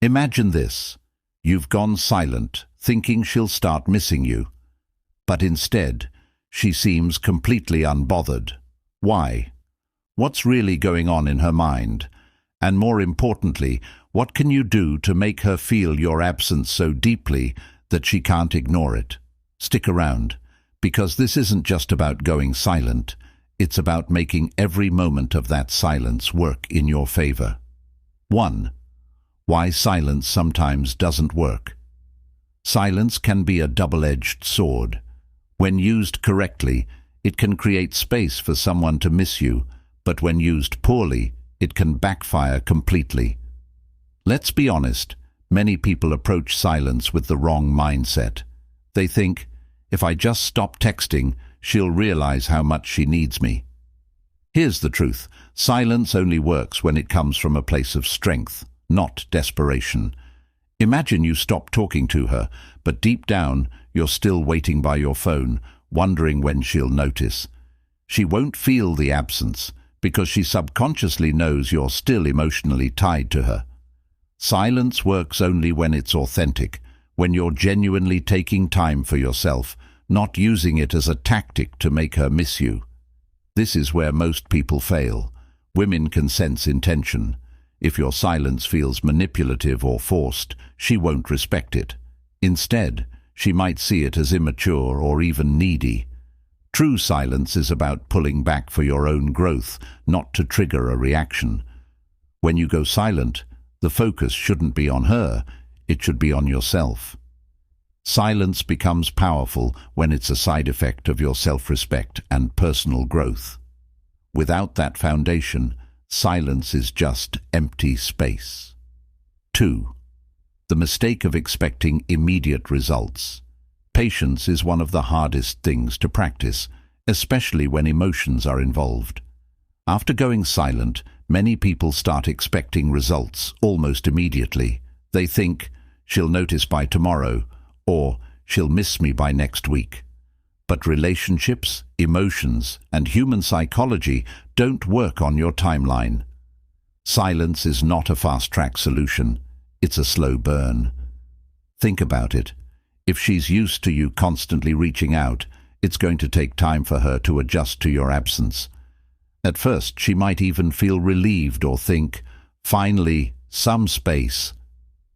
Imagine this. You've gone silent, thinking she'll start missing you. But instead, she seems completely unbothered. Why? What's really going on in her mind? And more importantly, what can you do to make her feel your absence so deeply that she can't ignore it? Stick around, because this isn't just about going silent. It's about making every moment of that silence work in your favor. 1. Why silence sometimes doesn't work. Silence can be a double-edged sword. When used correctly, it can create space for someone to miss you, but when used poorly, it can backfire completely. Let's be honest, many people approach silence with the wrong mindset. They think, if I just stop texting, she'll realize how much she needs me. Here's the truth. Silence only works when it comes from a place of strength, not desperation. Imagine you stop talking to her, but deep down, you're still waiting by your phone, wondering when she'll notice. She won't feel the absence, because she subconsciously knows you're still emotionally tied to her. Silence works only when it's authentic, when you're genuinely taking time for yourself, not using it as a tactic to make her miss you. This is where most people fail. Women can sense intention. If your silence feels manipulative or forced, she won't respect it. Instead, she might see it as immature or even needy. True silence is about pulling back for your own growth, not to trigger a reaction. When you go silent, the focus shouldn't be on her, it should be on yourself. Silence becomes powerful when it's a side effect of your self-respect and personal growth. Without that foundation, silence is just empty space. 2. The mistake of expecting immediate results. Patience is one of the hardest things to practice, especially when emotions are involved. After going silent, many people start expecting results almost immediately. They think, she'll notice by tomorrow, or she'll miss me by next week. But relationships, emotions, and human psychology don't work on your timeline. Silence is not a fast-track solution. It's a slow burn. Think about it. If she's used to you constantly reaching out, it's going to take time for her to adjust to your absence. At first, she might even feel relieved or think, finally, some space.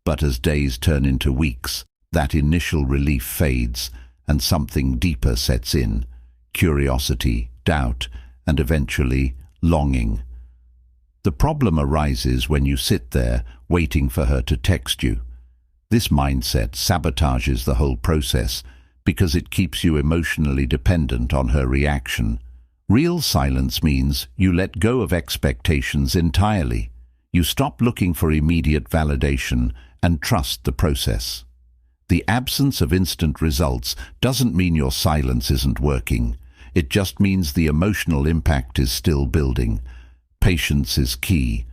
But as days turn into weeks, that initial relief fades and something deeper sets in: curiosity, doubt, and eventually longing. The problem arises when you sit there waiting for her to text you. This mindset sabotages the whole process because it keeps you emotionally dependent on her reaction. Real silence means you let go of expectations entirely. You stop looking for immediate validation and trust the process. The absence of instant results doesn't mean your silence isn't working. It just means the emotional impact is still building. Patience is key.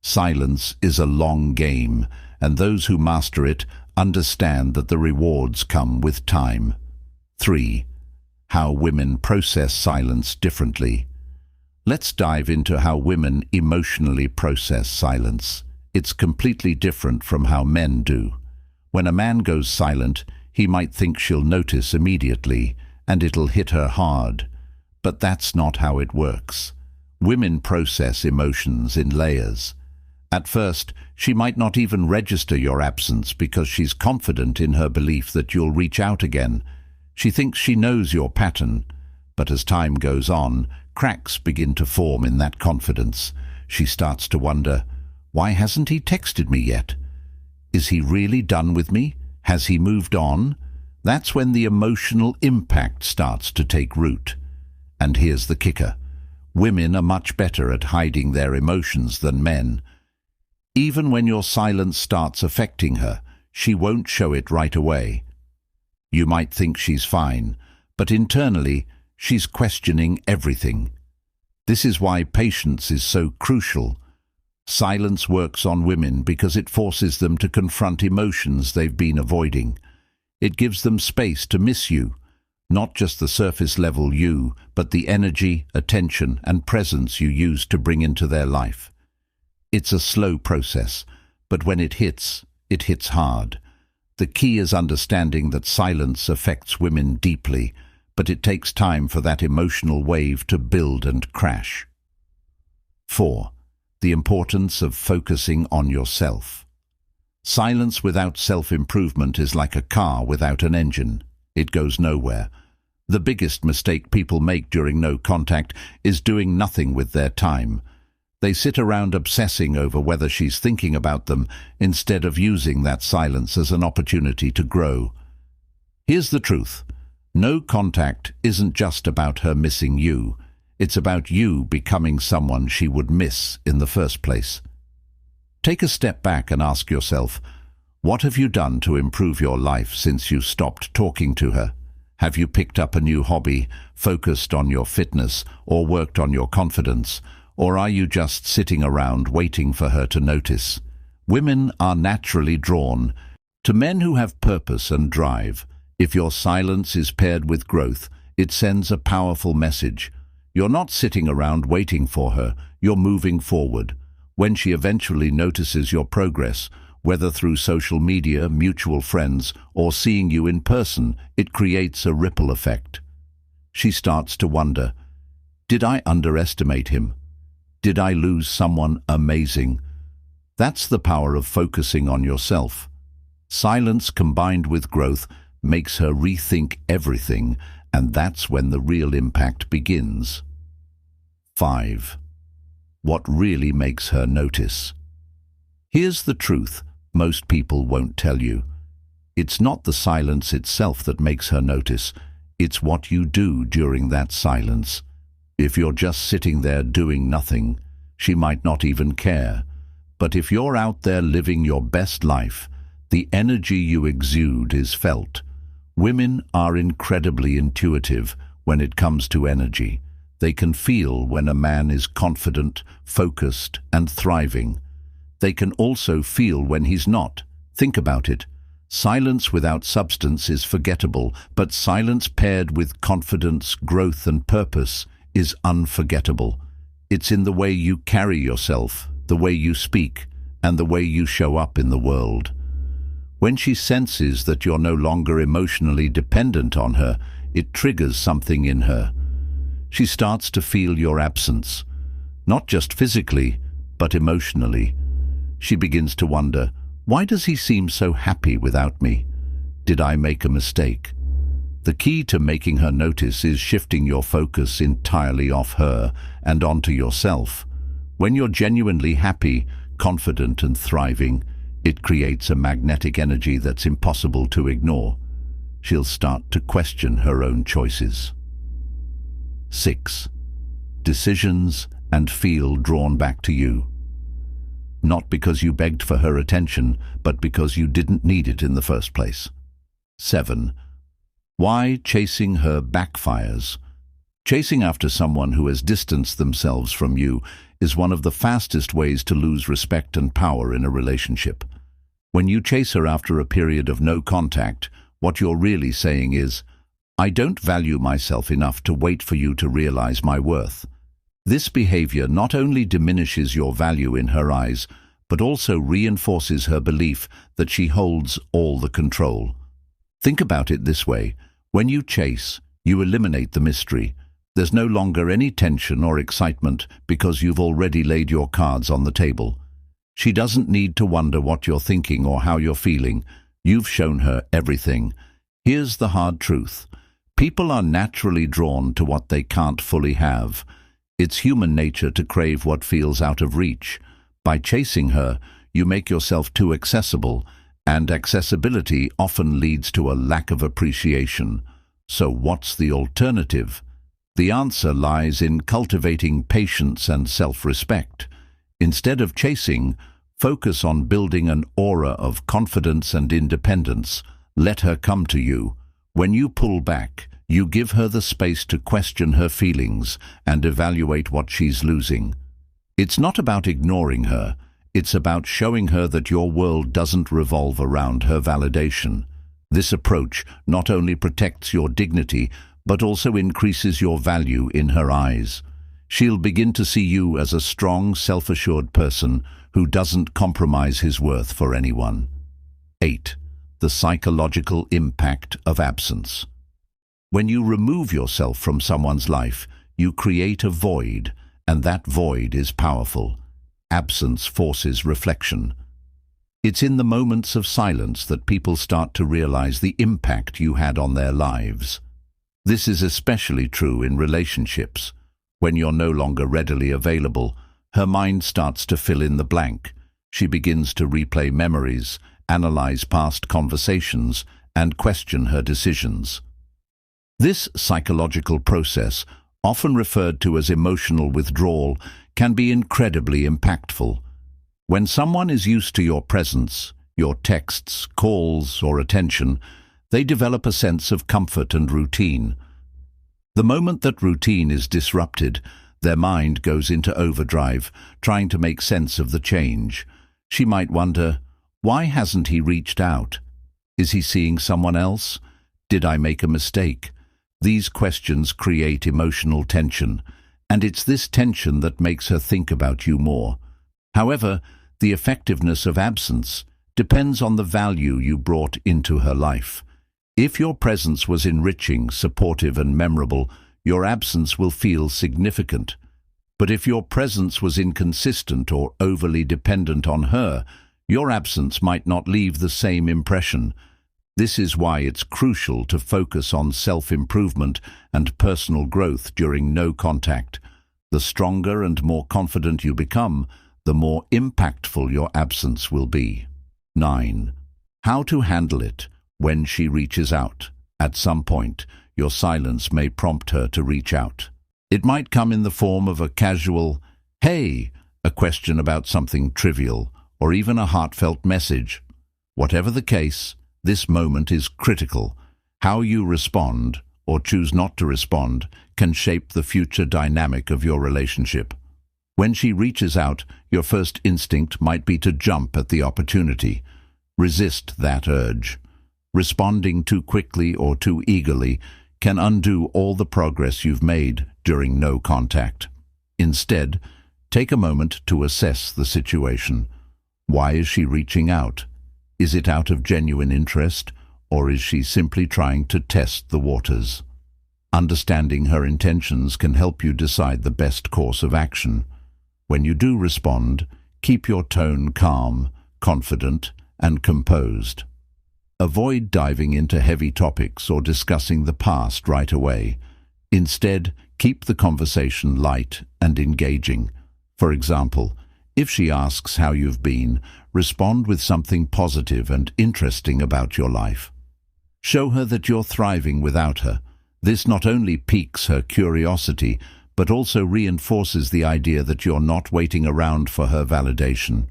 Silence is a long game, and those who master it understand that the rewards come with time. 3. How women process silence differently. Let's dive into how women emotionally process silence. It's completely different from how men do. When a man goes silent, he might think she'll notice immediately, and it'll hit her hard. But that's not how it works. Women process emotions in layers. At first, she might not even register your absence because she's confident in her belief that you'll reach out again. She thinks she knows your pattern, but as time goes on, cracks begin to form in that confidence. She starts to wonder, why hasn't he texted me yet? Is he really done with me? Has he moved on? That's when the emotional impact starts to take root. And here's the kicker. Women are much better at hiding their emotions than men. Even when your silence starts affecting her, she won't show it right away. You might think she's fine, but internally, she's questioning everything. This is why patience is so crucial. Silence works on women because it forces them to confront emotions they've been avoiding. It gives them space to miss you, not just the surface-level you, but the energy, attention, and presence you used to bring into their life. It's a slow process, but when it hits, it hits hard. The key is understanding that silence affects women deeply, but it takes time for that emotional wave to build and crash. 4. The importance of focusing on yourself. Silence without self-improvement is like a car without an engine. It goes nowhere. The biggest mistake people make during no contact is doing nothing with their time. They sit around obsessing over whether she's thinking about them instead of using that silence as an opportunity to grow. Here's the truth. No contact isn't just about her missing you. It's about you becoming someone she would miss in the first place. Take a step back and ask yourself, what have you done to improve your life since you stopped talking to her? Have you picked up a new hobby, focused on your fitness, or worked on your confidence? Or are you just sitting around waiting for her to notice? Women are naturally drawn to men who have purpose and drive. If your silence is paired with growth, it sends a powerful message. You're not sitting around waiting for her, you're moving forward. When she eventually notices your progress, whether through social media, mutual friends, or seeing you in person, it creates a ripple effect. She starts to wonder, did I underestimate him? Did I lose someone amazing? That's the power of focusing on yourself. Silence combined with growth makes her rethink everything, and that's when the real impact begins. 5. What really makes her notice? Here's the truth most people won't tell you. It's not the silence itself that makes her notice, it's what you do during that silence. If you're just sitting there doing nothing, she might not even care. But if you're out there living your best life, the energy you exude is felt. Women are incredibly intuitive when it comes to energy. They can feel when a man is confident, focused, and thriving. They can also feel when he's not. Think about it. Silence without substance is forgettable, but silence paired with confidence, growth, and purpose is unforgettable. It's in the way you carry yourself, the way you speak, and the way you show up in the world. When she senses that you're no longer emotionally dependent on her, it triggers something in her. She starts to feel your absence, not just physically, but emotionally. She begins to wonder, why does he seem so happy without me? Did I make a mistake? The key to making her notice is shifting your focus entirely off her and onto yourself. When you're genuinely happy, confident, and thriving, it creates a magnetic energy that's impossible to ignore. She'll start to question her own choices. 6. Decisions and feel drawn back to you. Not because you begged for her attention, but because you didn't need it in the first place. 7. Why chasing her backfires. Chasing after someone who has distanced themselves from you is one of the fastest ways to lose respect and power in a relationship. When you chase her after a period of no contact, what you're really saying is, I don't value myself enough to wait for you to realize my worth. This behavior not only diminishes your value in her eyes, but also reinforces her belief that she holds all the control. Think about it this way. When you chase, you eliminate the mystery. There's no longer any tension or excitement because you've already laid your cards on the table. She doesn't need to wonder what you're thinking or how you're feeling. You've shown her everything. Here's the hard truth. People are naturally drawn to what they can't fully have. It's human nature to crave what feels out of reach. By chasing her, you make yourself too accessible, and accessibility often leads to a lack of appreciation. So what's the alternative? The answer lies in cultivating patience and self-respect. Instead of chasing, focus on building an aura of confidence and independence. Let her come to you. When you pull back, you give her the space to question her feelings and evaluate what she's losing. It's not about ignoring her. It's about showing her that your world doesn't revolve around her validation. This approach not only protects your dignity, but also increases your value in her eyes. She'll begin to see you as a strong, self-assured person who doesn't compromise his worth for anyone. 8. The psychological impact of absence. When you remove yourself from someone's life, you create a void, and that void is powerful. Absence forces reflection. It's in the moments of silence that people start to realize the impact you had on their lives. This is especially true in relationships. When you're no longer readily available, her mind starts to fill in the blank. She begins to replay memories, analyze past conversations, and question her decisions. This psychological process, often referred to as emotional withdrawal, can be incredibly impactful. When someone is used to your presence, your texts, calls, or attention, they develop a sense of comfort and routine. The moment that routine is disrupted, their mind goes into overdrive, trying to make sense of the change. She might wonder, why hasn't he reached out? Is he seeing someone else? Did I make a mistake? These questions create emotional tension, and it's this tension that makes her think about you more. However, the effectiveness of absence depends on the value you brought into her life. If your presence was enriching, supportive, and memorable, your absence will feel significant. But if your presence was inconsistent or overly dependent on her, your absence might not leave the same impression. This is why it's crucial to focus on self-improvement and personal growth during no contact. The stronger and more confident you become, the more impactful your absence will be. 9. How to handle it when she reaches out. At some point, your silence may prompt her to reach out. It might come in the form of a casual, "Hey," a question about something trivial, or even a heartfelt message. Whatever the case, this moment is critical. How you respond, or choose not to respond, can shape the future dynamic of your relationship. When she reaches out, your first instinct might be to jump at the opportunity. Resist that urge. Responding too quickly or too eagerly can undo all the progress you've made during no contact. Instead, take a moment to assess the situation. Why is she reaching out? Is it out of genuine interest, or is she simply trying to test the waters? Understanding her intentions can help you decide the best course of action. When you do respond, keep your tone calm, confident, and composed. Avoid diving into heavy topics or discussing the past right away. Instead, keep the conversation light and engaging. For example, if she asks how you've been, respond with something positive and interesting about your life. Show her that you're thriving without her. This not only piques her curiosity, but also reinforces the idea that you're not waiting around for her validation.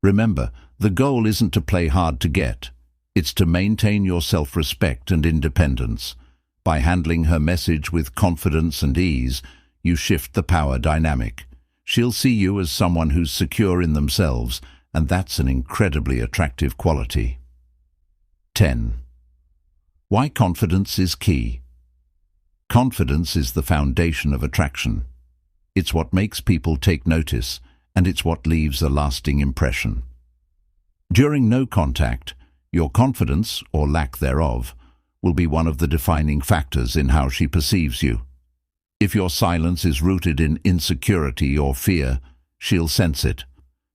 Remember, the goal isn't to play hard to get. It's to maintain your self-respect and independence. By handling her message with confidence and ease, you shift the power dynamic. She'll see you as someone who's secure in themselves, and that's an incredibly attractive quality. 10. Why confidence is key. Confidence is the foundation of attraction. It's what makes people take notice, and it's what leaves a lasting impression. During no contact, your confidence, or lack thereof, will be one of the defining factors in how she perceives you. If your silence is rooted in insecurity or fear, she'll sense it.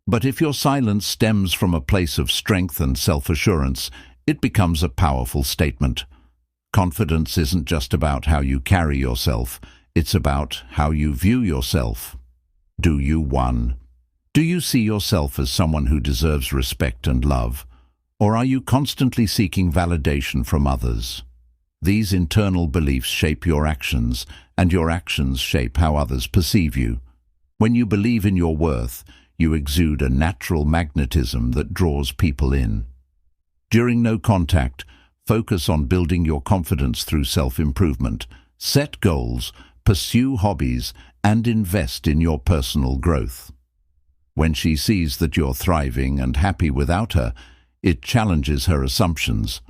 But if your silence stems from a place of strength and self-assurance, it becomes a powerful statement. Confidence isn't just about how you carry yourself, it's about how you view yourself. Do you 1. Do you see yourself as someone who deserves respect and love? Or are you constantly seeking validation from others? These internal beliefs shape your actions, and your actions shape how others perceive you. When you believe in your worth, you exude a natural magnetism that draws people in. During no contact, focus on building your confidence through self-improvement. Set goals, pursue hobbies, and invest in your personal growth. When she sees that you're thriving and happy without her, it challenges her assumptions.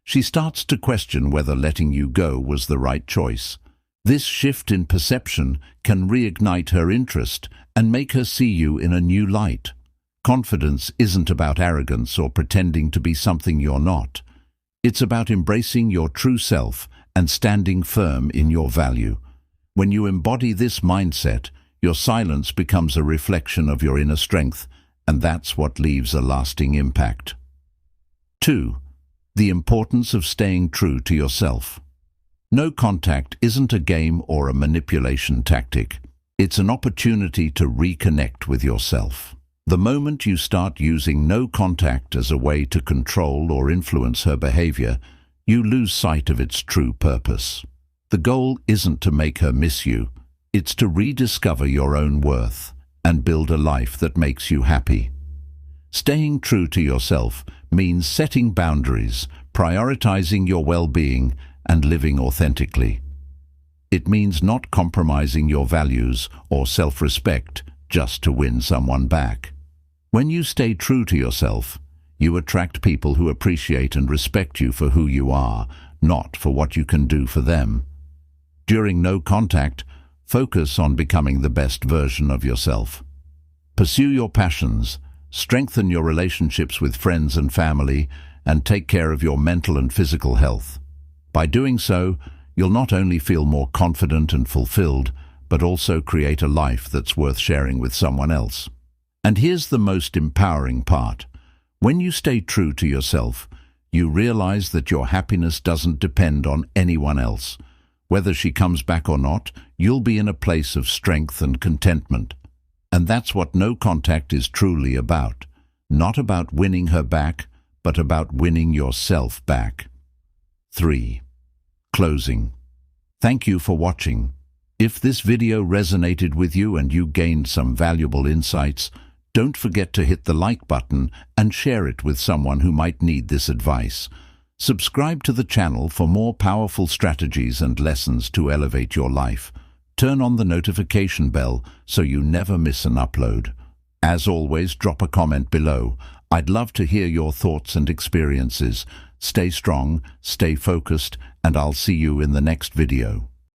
She starts to question whether letting you go was the right choice. This shift in perception can reignite her interest and make her see you in a new light. Confidence isn't about arrogance or pretending to be something you're not. It's about embracing your true self and standing firm in your value. When you embody this mindset, your silence becomes a reflection of your inner strength, and that's what leaves a lasting impact. 2. The importance of staying true to yourself. No contact isn't a game or a manipulation tactic. It's an opportunity to reconnect with yourself. The moment you start using no contact as a way to control or influence her behavior, you lose sight of its true purpose. The goal isn't to make her miss you, it's to rediscover your own worth and build a life that makes you happy. Staying true to yourself means setting boundaries, prioritizing your well-being, and living authentically. It means not compromising your values or self-respect just to win someone back. When you stay true to yourself, you attract people who appreciate and respect you for who you are, not for what you can do for them. During no contact, focus on becoming the best version of yourself. Pursue your passions, strengthen your relationships with friends and family, and take care of your mental and physical health. By doing so, you'll not only feel more confident and fulfilled, but also create a life that's worth sharing with someone else. And here's the most empowering part. When you stay true to yourself, you realize that your happiness doesn't depend on anyone else. Whether she comes back or not, you'll be in a place of strength and contentment. And that's what no contact is truly about. Not about winning her back, but about winning yourself back. 3. Closing. Thank you for watching. If this video resonated with you and you gained some valuable insights, don't forget to hit the like button and share it with someone who might need this advice. Subscribe to the channel for more powerful strategies and lessons to elevate your life. Turn on the notification bell so you never miss an upload. As always, drop a comment below. I'd love to hear your thoughts and experiences. Stay strong, stay focused, and I'll see you in the next video.